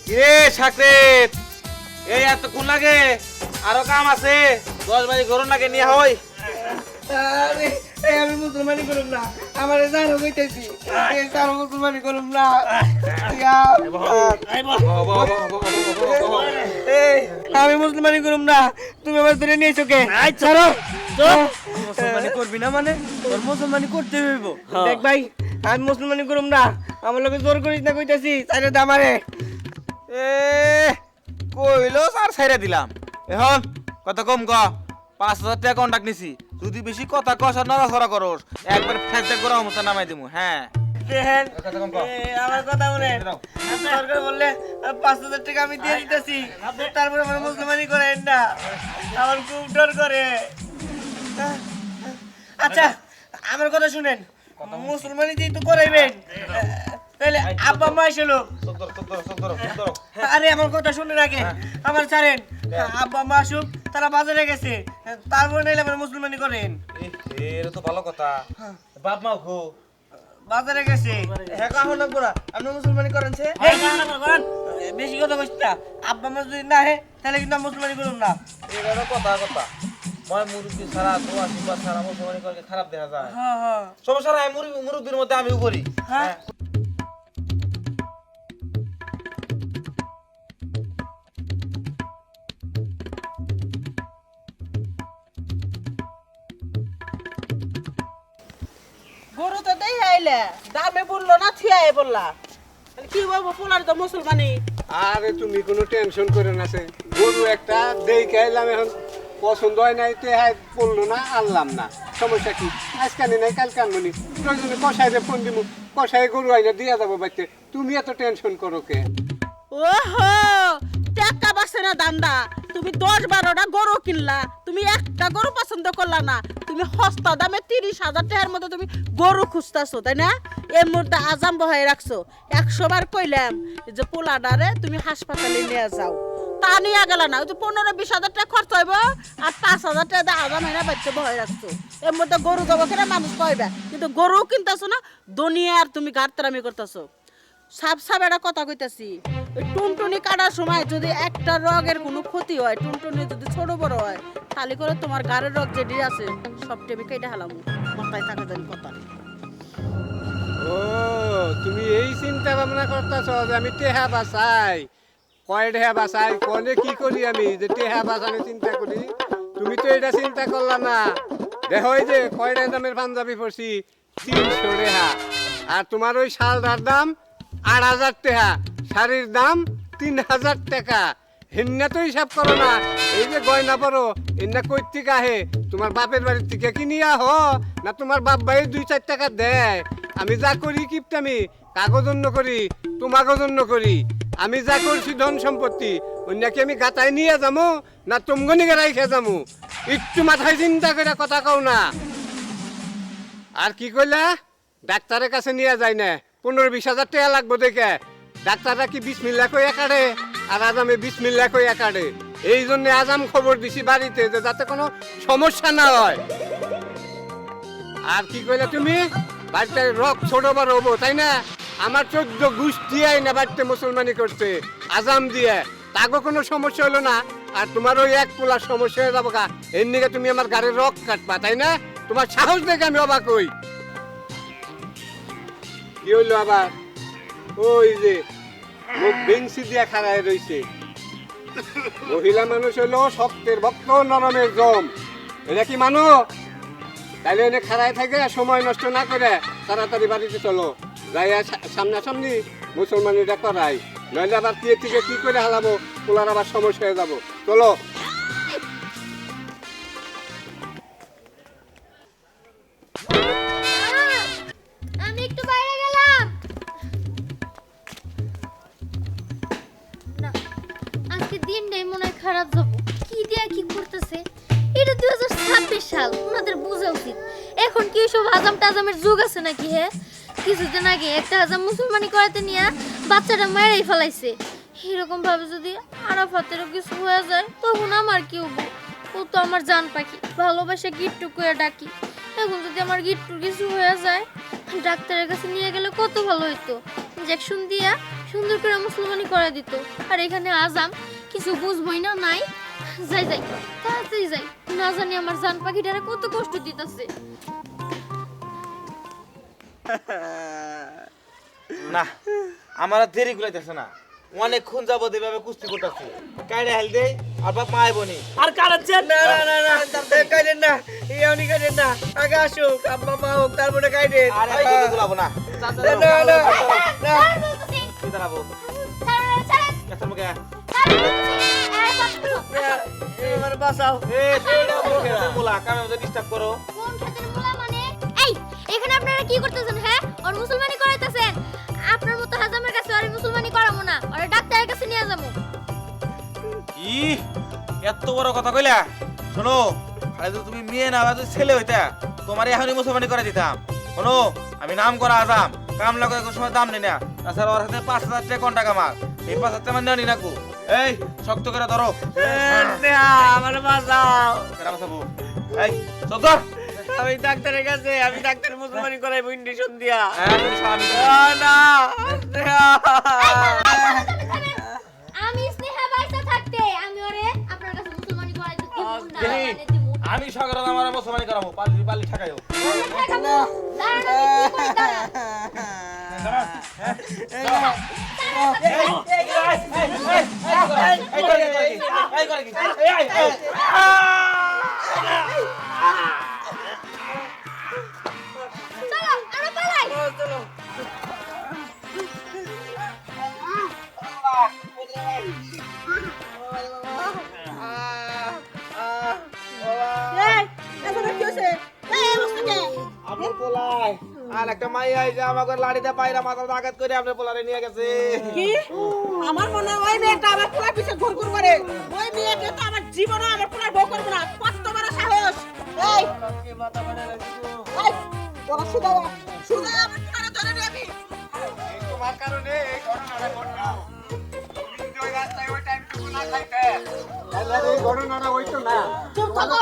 কিরে সাকরেত, এই এতক্ষণ লাগে? আরো কাম আছে, 10 বাজে গরম লাগে নিয়ে হয়। আরে এই আমি মুসলমানি করুম না, আমার জানো কইতেছি এই জানো মুসলমানি করুম না। এই আমি মুসলমানি করুম না, তুমি আমার ধরে নিয়েছো কে? ছাড়ো। মুসলমানি করবি না মানে তোর মুসলমানি করতে হইব। দেখ ভাই, আমি মুসলমানি করুম না, আমার লোকে জোর করিস না কইতাছি, ছাইরে দে আমারে। এ কইলো আর ছাইরা দিলাম। এখন কত কম ক, 5,000 টাকা কন্টাক্ট নিছি। যদি বেশি কথা কস আর নড়াচড়া করস, একবার ফ্যাক্টে করা মতো নামাই দিমু। হ্যাঁ দেখেন, কথা কম ক। আমার কথা বলে সরকার বললে 5,000 টাকা আমি দিয়ে দিতেছি, তারপরে আমার মুসলমানি করেন না, আমার খুব ডর করে। আচ্ছা আমার কথা শুনেন, মুসলমানি যেহেতু করাইবেন তাহলে আব্বা মা এসেলো। আরে আমার কথা শুনে রাখে, আমার ছাড়েন, আব্বা মা আসুক, তারা বাজারে গেছে, তারপরে নাইলে আমার মুসলমানি করেন। এটা তো ভালো কথা। বাপ মা গো বাজারে গেছে, হ্যাঁ কাহন লাগবো না, আপনি মুসলমানি করেন সে বেশি কথা কইস না। আব্বা মা যদি না হে তাহলে কিন্তু আমি মুসলমানি করুন না। এটা কথা কথা মই মুরব্বী ছাড়া তো আশীর্বাদ ছাড়া মুসলমানি করে খারাপ দেখা যায়। হ্যাঁ হ্যাঁ সমস্যা নাই, মুরব্বীর মধ্যে আমিও করি। হ্যাঁ গরু তো দেই আইলে দামে বললো না থিয়াই বললা, কি বলবো পোলার তো মুসলমানি। আরে তুমি কোনো টেনশন করে না সে গরু একটা দেখে এলাম, এখন পছন্দ হয় নাই তে হ্যাঁ বললো না, আনলাম না, সমস্যা কি? আজকানি নাই কাল কানমনি, প্রয়োজনে কষাইরে ফোন দিব, কষাই গরু আইনা দিয়া যাবো বাড়িতে, তুমি এত টেনশন করো কে? ওহো টাকা বাসে না দান্দা, তুমি 10-12টা গরু কিনলা, তুমি একটা গরু পছন্দ করলা না, তুমি সস্তা দামে 30,000 টাকার মতো তুমি গরু খুঁজতাছো তাই না? এই মুহূর্তে আজাম বহাই রাখছো, 100 বার কইলাম যে পোলাডারে তুমি হাসপাতালে নিয়ে যাও, তা নিয়ে গেল না। ওই তো 15-20 হাজার টাকা খরচ হইব, আর 5,000 টাকা দিয়ে আজাম এনে বাচ্চা বহাই রাখছো। এর মধ্যে গরু যাবো কেনা মানুষ কইবে, কিন্তু গরু কিনতেছো না, দুনিয়ার তুমি গাড়তারামি করতেছো। সাপ সাপ একটা কথা কইতাছি, ওই টুনটুনি কাটার সময় যদি একটা রগের কোনো ক্ষতি হয়, টুনটুনি যদি ছোট বড় হয়, তাহলে করে তোমার গাড়ির রগ যেটি আছে সব টেমি কেটে হালামু, মাথায় থাকা জানি কথা। ও তুমি এই চিন্তা ভাবনা করতেছ যে আমি টেহা বাসাই, কয় টেহা বাসাই, কনে কি করি আমি যে টেহা বাসানো চিন্তা করি? তুমি তো এটা চিন্তা করলা না। দেখো এই যে কয়টা দামের পাঞ্জাবি পরছি 300 টাকা, আর তোমার ওই শালটার দাম 8,000 টাকা, শাড়ির দাম 3,000 টাকা। হিন্না তো হিসাব করো না, এই যে গয়না পরো এন্না কই থেকে আহে? তোমার বাপের বাড়ির থেকে কিনিয়া হ না তোমার বাপ ভাই 2-4 টাকা দেয়? আমি যা করি কিপটামি কাগজ জন্য করি, তোমাকে জন্য করি। আমি যা করছি ধন সম্পত্তি অন্যকে আমি গাতায় নিয়ে যাবো না তুমগনিকে রাইখে যাবো? একটু মাথায় চিন্তা করে কথা কও না। আর কি কইলা? ডাক্তারের কাছে নিয়ে যায় না, 15-20 হাজার টাকা লাগবো দেখে। ডাক্তাররা কি বিসমিল্লাহ কইয়া কাটে, আর আজামে বিসমিল্লাহ কইয়া কাটে। এই জন্য আজাম খবর দিছি বাড়িতে যে যাতে কোনো সমস্যা না হয়। আর কি কইলা তুমি? বাড়িতে রক ছোট বড় হবো তাই না? আমার 14 গোষ্ঠী না বাড়িতে মুসলমানি করছে আজাম দিয়ে, তাগো কোনো সমস্যা হলো না। আর তোমার ওই এক পোলার সমস্যা হয়ে যাবো গা, এর নিকে তুমি আমার গাড়ির রক কাটবা তাই না? তোমার সাহস দেখে আমি অবাক হই। কি হইলো আবার? ওই যে মুখ বেঞ্চি দিয়া খাড়ায় রইছে, মহিলা মানুষ হলো শক্তের ভক্ত নরমের জম, এটা কি মানো? তাইলে এনে খাড়ায় থাকে, সময় নষ্ট না করে তাড়াতাড়ি বাড়িতে চলো, যাইয়া সামনাসামনি মুসলমানিটা করাই, নইলে আবার কি থেকে কি করে হালাবো, পোলার আবার সমস্যা হয়ে যাবো। চলো। আমি একটু বাইরে গেলাম। না আজকে দিনটাই মনে হয় খারাপ যাব। কি দিয়া কি করতেছে? এটা 2026 সাল, ওনাদের বোঝা উচিত। এখন কি সব আজাম টাজামের যুগ আছে নাকি? হ্যাঁ, কিছুদিন আগে একটা আজাম মুসলমানি করাতে নিয়ে বাচ্চাটা মেরেই ফেলাইছে। এরকম ভাবে যদি আরাফাতেরও কিছু হয়ে যায় তখন আমার কি হবো? ও তো আমার জান পাখি, ভালোবাসা গিট্টু করে ডাকি। এখন যদি আমার গিট্টুর কিছু হয়ে যায়, ডাক্তারের কাছে নিয়ে গেলে কত ভালো হইতো। ইনজেকশন দিয়া সুন্দর করে মুসলমানি করে দিত। আর এখানে আজাম কিছু বুঝবই না, নাই যাই যাই তাড়াতাড়ি যাই, না জানি আমার জান পাখিটারে কত কষ্ট দিতেছে। না আমার আর দেরি গুলাইতেছে না, অনেকক্ষণ যাবো এভাবে কুস্তি করতেছি। কাইডে হেল দেই আর বাপ মা আইবনি। আর কারাচ্ছেন না না না না কাইদেন না, ইয়ানি কাইদেন না, আগে আসুক আব্বা মা হোক তারপরে কাইদেন। আর এই গুলাবো না, না না না না তুই দাঁড়াবো কেসের মুখে। এবার বাঁচাও। মুলা কামে মধ্যে ডিস্টার্ব করো। কোন ক্ষেতের মুলা মানে? এই এখানে আপনারা কি করতেছেন? হ্যাঁ, ওর মুসলমানি করাইতেছেন। আপনার মতো হাজামের কাছে আর মুসলমানি করাবো না, ওরে ডাক্তারের কাছে নিয়ে যাবো। ই এত বড় কথা কইলা? শোনো, আরে তো তুমি মেয়ে না, তুই ছেলে হইতা, তোমার এখনই মুসলমানি করে দিতাম। শোনো, আমি নাম করা আজাম, কামলা করে কোনো সময় দাম নেই না। তাছাড়া ওর হাতে 5,000 টাকা কোন টাকা আমার, এই 5,000 টাকা মানে নি নাকু। এই শক্ত করে ধরো। আমার বাঁচাও। কেরা বাঁচাবো? এই চল ধর। আমি ডাক্তারের কাছে, আমি ডাক্তার মুসলমানি করাইবো ইন্ডিশন দিয়া। তুমি স্বামী। না আমি স্নেহা বাইসা থাকতে আমি ওরে আপনার কাছে মুসলমানি করাইতে দিব না, দেখি, মানে দিব না। আমি সকালে আমার মুসলমানি করাবো, পালি পালি ঠাকাইও। আপনার পোলাই আর একটা মাইয়া এই যে আমাকে লাড়িতে পায়রা মাথার আঘাত করে আপনার পোলারে নিয়ে গেছে। কি আমার মনে হয় ওই মেয়েটা আমার পোলার পিছে ঘুরঘুর করে, ওই মেয়েকে তো আমার জীবনও আমার পোলার বউ করবে না। কত বড় সাহস! এই এই তোরা সুদা সুদা আমার পোলারে ধরে নিবি। তোমার কারণে এই ঘটনাটা ঘটলো। তুমি যদি ওই রাস্তায় ওই টাইমটুকু না খাইতে, তাহলে এই ঘটনাটা হইতো না। চুপ থাকো।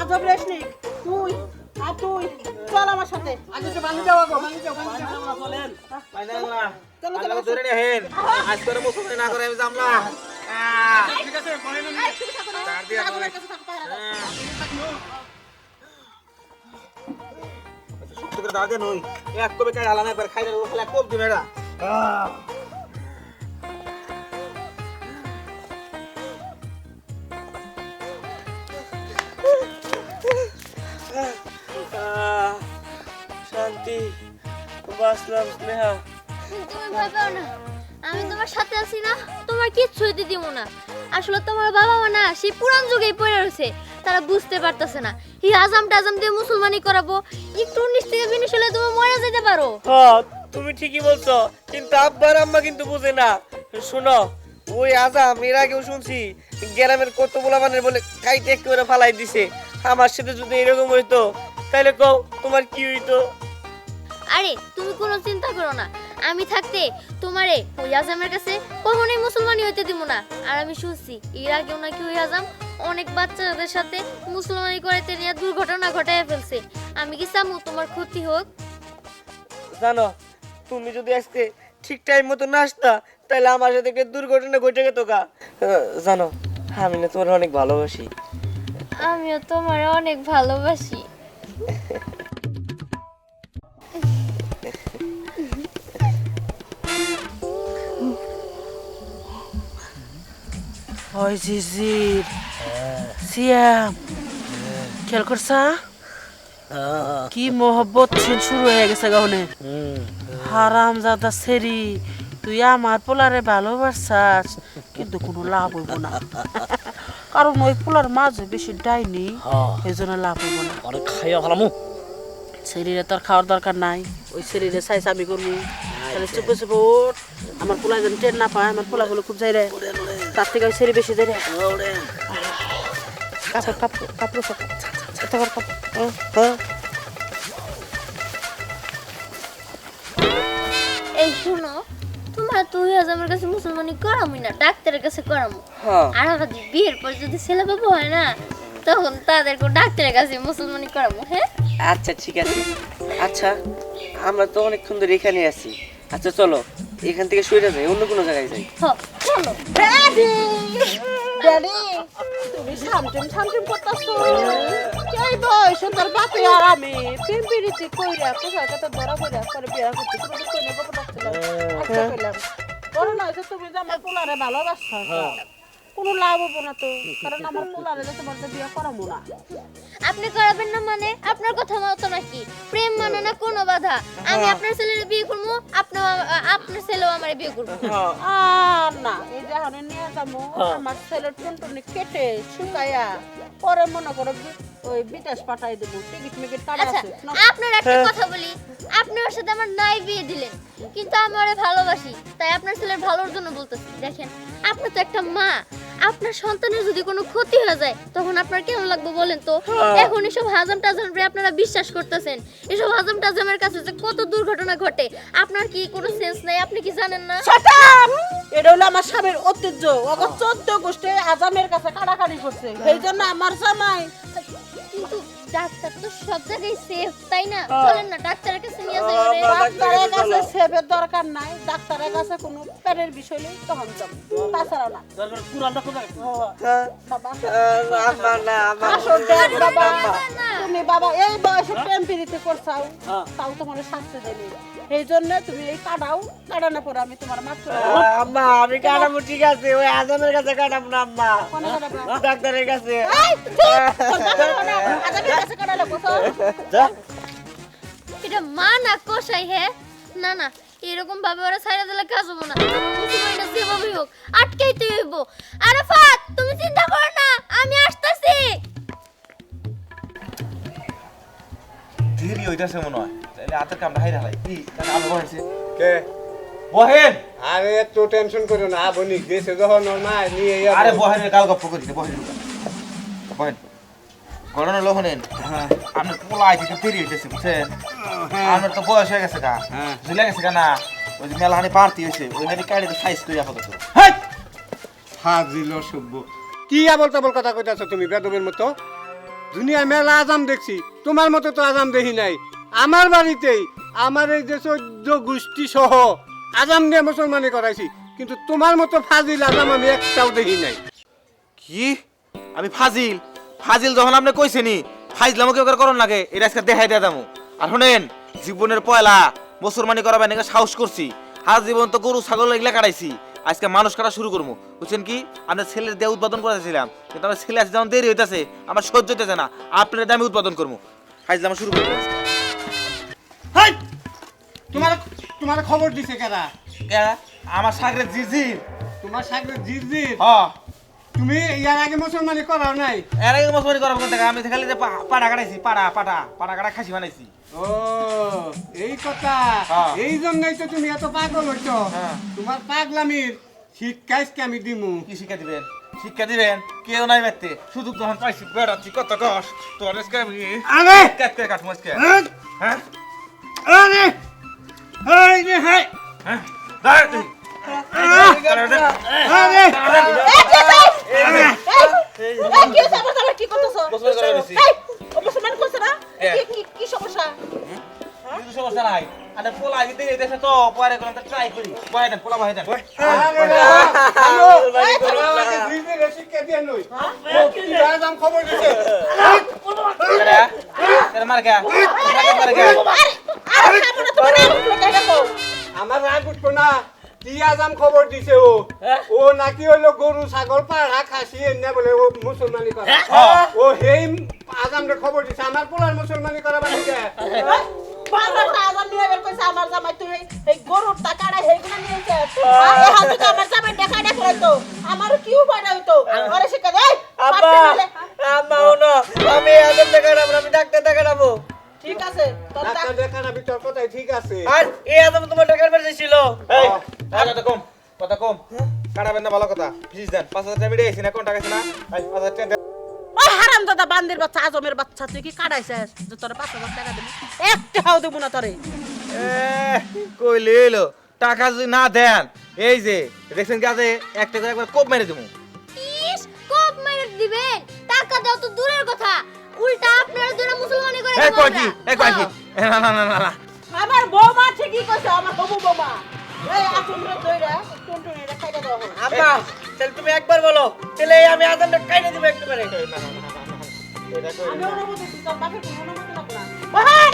আজব রেশনিক তুই আর তুই চল আমার সাথে। আগে তো বান্ধি যাও, বান্ধি যাও, বান্ধি যাও। বলেন ফাইনাল না, আল্লাহ ধরে নিয়ে হেন। আজ করে মুসলমানি না করে আমি জামলা। ঠিক আছে, বলেন না। এই তুমি থাকো না, তার দিয়া আগুনের কাছে থাকো পাহারা দাও। শক্ত করে দাঁড়িয়ে নই, এক কবে কাজ হালা না একবার খাইলে ও খেলা কোপ দিবে না। শান্তি, বাঁচলাম স্নেহা। তুমি ভয় পাও না, আমি তোমার সাথে আছি না, তোমার কিচ্ছু হইতে দিব না। আসলে তোমার বাবা মা না সেই পুরান যুগেই পড়ে রয়েছে, তারা বুঝতে পারতেছে না এই আজাম টাজাম দিয়ে মুসলমানি করাবো। একটু 19 থেকে 20 হলে তুমি মরে যেতে পারো। হ্যাঁ তুমি ঠিকই বলছো, কিন্তু আব্বার আম্মা কিন্তু বুঝে না। শোনো, ওই আজাম এর আগেও শুনছি গ্রামের কত পোলাপানের বলে কাইতে একেবারে ফালাই দিছে। আমার সাথে যদি এরকম হইতো তাহলে কও তোমার কি হইতো? আরে তুমি কোনো চিন্তা করো না, আমি থাকতে তোমারে ওই আজামের কাছে কখনোই মুসলমানি হইতে দিব না। আর আমি শুনছি এর আগেও নাকি ওই আজাম অনেক বাচ্চাদের সাথে মুসলমানি করাইতে নিয়ে দুর্ঘটনা ঘটায় ফেলছে। আমি কি চামু তোমার ক্ষতি হোক? জানো, তুমি যদি আজকে ঠিক টাইম মতো না আসতা তাহলে আমার সাথে একটা দুর্ঘটনা ঘটে যেত গা। জানো, আমি না তোমার অনেক ভালোবাসি। আমিও তোমার অনেক ভালোবাসি। ওই জিজির সিয়াম খেয়াল করছা কি মোহব্বত ছিল শুরু হয়ে গেছে গাউনে। হারাম জাদা সেরি, তুই আমার পোলারে ভালোবাসাস কিন্তু কোনো লাভ হইব না, কারণ ওই পোলার মাঝে বেশি ডাইনি, এই জন্য লাভ হইব না। অনেক খাইয়া ভালামু শরীরে তোর খাওয়ার দরকার নাই, ওই শরীরে চাইছে আমি করবো। তাহলে চুপে চুপে ওঠ, আমার পোলা যেন টেন না পায়, আমার পোলা গুলো খুব যাই রে, তার থেকে ওই শরীর বেশি যাই রে। কাপড় কাপড় কাপড় কাপড় কাপড়। এই শুনো, তোমার তুই আজ আমার কাছে মুসলমানি করামই না, ডাক্তারের কাছে করামু। হ্যাঁ আর আমার বিয়ের পর যদি ছেলে বাবু হয় না, তখন তাদেরকে ডাক্তারের কাছে মুসলমানি করামু। হ্যাঁ আচ্ছা ঠিক আছে। আচ্ছা আমরা তো অনেকক্ষণ ধরে এখানে আছি, আচ্ছা চলো এখান থেকে সরে যাই, অন্য কোনো জায়গায় যাই। চলো ড্যাডি ড্যাডি তুমি শান্তিম করতেছো এই বয়সে তোর বাপে আর আমি পিম্পিরিতি কইরা কোথায় কত ধরা কইরা পরে বিয়া করতে তুমি কই না বাবা ডাকছিলাম আচ্ছা কইলাম বলো না যে তুমি যে আমার পোলারে ভালোবাসছো কোনো লাভ হবে না তো, কারণ আমার পোলারে যে তোমার বিয়া করাবো না। আপনি করাবেন না মানে আপনার কথা মতো নাকি? প্রেম মানে না কোনো বাধা। আমি আপনার ছেলের বিয়ে করবো, আপনার ছেলেও আমার বিয়ে করবো। আর না এই যে হানে নিয়ে যাবো আমার ছেলের টুনটুনি কেটে শুকাইয়া পরে মনে করো ওই বিদেশ পাঠাই দেবো, টিকিট মিকিট কাটা আচ্ছা আছে না। আপনার একটা কথা বলি, আপনি ওর সাথে আমার নাই বিয়ে দিলেন, কিন্তু আমি ওরে ভালোবাসি, তাই আপনার ছেলের ভালোর জন্য বলতেছি। দেখেন আপনি তো একটা মা, আপনার সন্তানের যদি কোনো ক্ষতি হয়ে যায় তখন আপনার কেমন লাগবে বলেন তো? এখন এসব হাজাম টাজামে আপনারা বিশ্বাস করতেছেন, এসব হাজাম টাজামের কাছে যে কত দুর্ঘটনা ঘটে আপনার কি কোনো সেন্স নাই? আপনি কি জানেন না? Shut up! এটা হলো আমার স্বামীর ঐতিহ্য, ওকে 14 গোষ্ঠী আজামের কাছে কাড়াকাড়ি করছে, এই জন্য আমার জামাই। কিন্তু ডাক্তার তো সব জায়গায় সেফ, তাই না? চলেন না ডাক্তারের কাছে নিয়ে যাই ওরে। ডাক্তারের কাছে সেবের দরকার নাই, ডাক্তারের কাছে কোনো পেটের বিষয় নেই, তখন যাবো, তাছাড়া না। বাবা আম্মা না, আম্মা আসো দেখ বাবা, না। তুমি বাবা এই বয়সে প্রেম প্রীতি করছাও, তাও তোমার শাস্তি দেয়নি, এই জন্য তুমি এই কাটানোর পরে আমি তোমার মাফ করে দেবো। আম্মা আমি কাটাবো, ঠিক আছে, ওই আজামের কাছে কাটাবো না আম্মা, কোনে কাটাবা? ডাক্তারের কাছে। এই, চুপ! তোর বাবার কোনে? আজামের কাছে কাটালে বসো। যা। এটা মা না কষাই হে? না না এরকম ভাবে ওরা ছাইড়া দিলে কাজ হবো না। আমার মুসলমানটা যেভাবেই হোক আটকাইতে হইব। আরাফাত তুমি চিন্তা করো না, আমি আসতেছি। দেরি হইতাছে মনে হয়, তাহলে হাতের কামটা হাইরা হালাই কি তাহলে আলো বহেছে কে বহেন। আরে এত টেনশন করো না, বনি গেছে যখন ওর মা নিয়ে আরে বহেন কাল গপ্প করি বহেন বহেন ঘটনা হলো শোনেন, আপনার পোলা আইতে দেরি হইতেছে বুঝছেন, আপনার তো বয়স হয়ে গেছে গা, ঝুলে গেছে গা না, ওই যে মেলাহানি পার্টি হয়েছে ওই হানি কাড়ে সাইজ করি আপাতত। হাজিল সভ্য কি আবল তাবল কথা কইতাছো তুমি বেদবের মতো? দুনিয়ায় মেলা আজাম দেখছি, তোমার মতো তো আজাম দেখি নাই। আমার বাড়িতেই আমার এই যে 14 গোষ্ঠী সহ আজাম দিয়ে মুসলমানি করাইছি, কিন্তু তোমার মতো ফাজিল আজাম আমি একটাও দেখি নাই। কি আমি ফাজিল? ফাজিল যখন আপনি কইছেনি ফাইজলামও কেউ করন লাগে, এটা আজকে দেখাই দেয়া দামু। আর শোনেন জীবনের পয়লা মুসলমানি করাবেন নাকি সাহস করছি, হাজ জীবন তো গরু ছাগল এগুলা কাটাইছি, আজকে মানুষ কাটা শুরু করবো বুঝছেন কি? আপনার ছেলের দিয়ে উৎপাদন করেছিলাম, কিন্তু আমার ছেলে আজকে যেমন দেরি হইতেছে আমার সহ্য হইতেছে না, আপনার দিয়ে আমি উৎপাদন করবো, ফাইজলামা শুরু করবো। হাই! তোমার তোমার খবর দিছে কারা? আমার সাগরের জিজির। তোমার সাগরে জিজির? হ্যাঁ তুমি ইয়ার আগে মুসলমানি করাও নাই? এর আগে মুসলমানি করাবো কোন থেকে? আমি খালি যে পাড়া কাটাইছি, পাড়া কাটা খাসি বানাইছি। ও এই কথা, হ্যাঁ। এই জন্যই তো তুমি এত পাগল হইছো। হ্যাঁ। তোমার পাগলামির শিক্ষাইছকে আমি দিমু। কি শিক্ষা দিবেন? শিক্ষা দিবেন কেউ নাই বেতে, শুধু তখন পাইছি বেড়াচ্ছি কত কষ তোর আজকে আমি আরে কাট করে কাটবো আজকে। হ্যাঁ আরে হাই রে হাই হ্যাঁ দাঁড়া তুই। আরে এই কি আমার জামাই কি করতেছো? মুসলমান করা হয়েছি। এই ও মুসলমান করছে না? হ্যাঁ। কি সমস্যা? কিছু সমস্যা নাই, আরে পোলা আগে দেশে তো পরে কোনো ট্রাই করি, বয় দেন পোলা বয় দেন। আমাকে জিজির শিক্ষা দিয়ে নই। ও কি আজাম খবর দিছে? তেরে মার গয়া মার গয়া। আরে খাবো না তোমার নাম উঠলো কেন গো? আমার রাগ উঠবো না, কি আজাম খবর দিছে ও? ও নাকি হলো গরু ছাগল পাড়া খাসি এনে বলে ও মুসলমানি করে। ও হেই আজামরে খবর দিছে আমার পোলার মুসলমানি করা বানিয়ে। বারবার আজান নিয়ে বের কইছে আমার জামাই, তুই এই গরুর টাকাটা হেগুনা নিয়েছে, এই হাতে তো আমার জামাই দেখা তো আমার কি উপায় না হইতো? আরে শিক্ষা দে আম্মা আম্মা ওনো আমি আজাম থেকে কাটাবো না, আমি ডাক্তার থেকে কাটাবো। ঠিক আছে তোর ডাক্তার দেখানা ভিতর কথাই ঠিক আছে। আর এই আজাম তোমার টাকার বেশি ছিল। এই কথা কম কাটাবেন না ভালো কথা, ফিস দেন 5000 টাকা দিয়েছি না, কোন টাকা আছে না? এই 5000 টাকা দেন। ওই হারামজাদা বান্দির বাচ্চা আজমের বাচ্চা, তুই কি কাটাইছিস যে তোর 5000 টাকা দিবি? একটাও দেব না তোরে। কইলে এলো টাকা যদি না দেন এই যে দেখছেন কি আছে একটা করে একবার কোপ মেরে দেবো। ইস কোপ মেরে দিবেন, টাকা দাও তো দূরের কথা, উল্টা আপনারা যারা মুসলমানি করে এই কয় কি না না না না না আমার বৌমা ঠিক ঠিকই কইছো আমার হবু বাবা এই আসুন রে দইরা টুনটুনি রে খাইটা দাও আব্বা তাহলে তুমি একবার বলো তাহলে আমি আজানটা কাইরে দিব একবারে আমি অনুমতি দিতাম বাপের কোনো অনুমতি লাগবে না বাহাই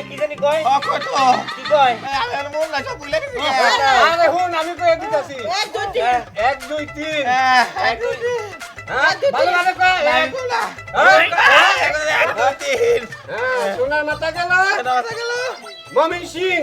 কি জানি কয় কি কয় আরে হুন আমি কয়ে দিতেছি এক দুই তিন 1 2 3 এক, দুই, তিন। ভালোভাবে কয় সোনার মাথা গেল মমিন সিং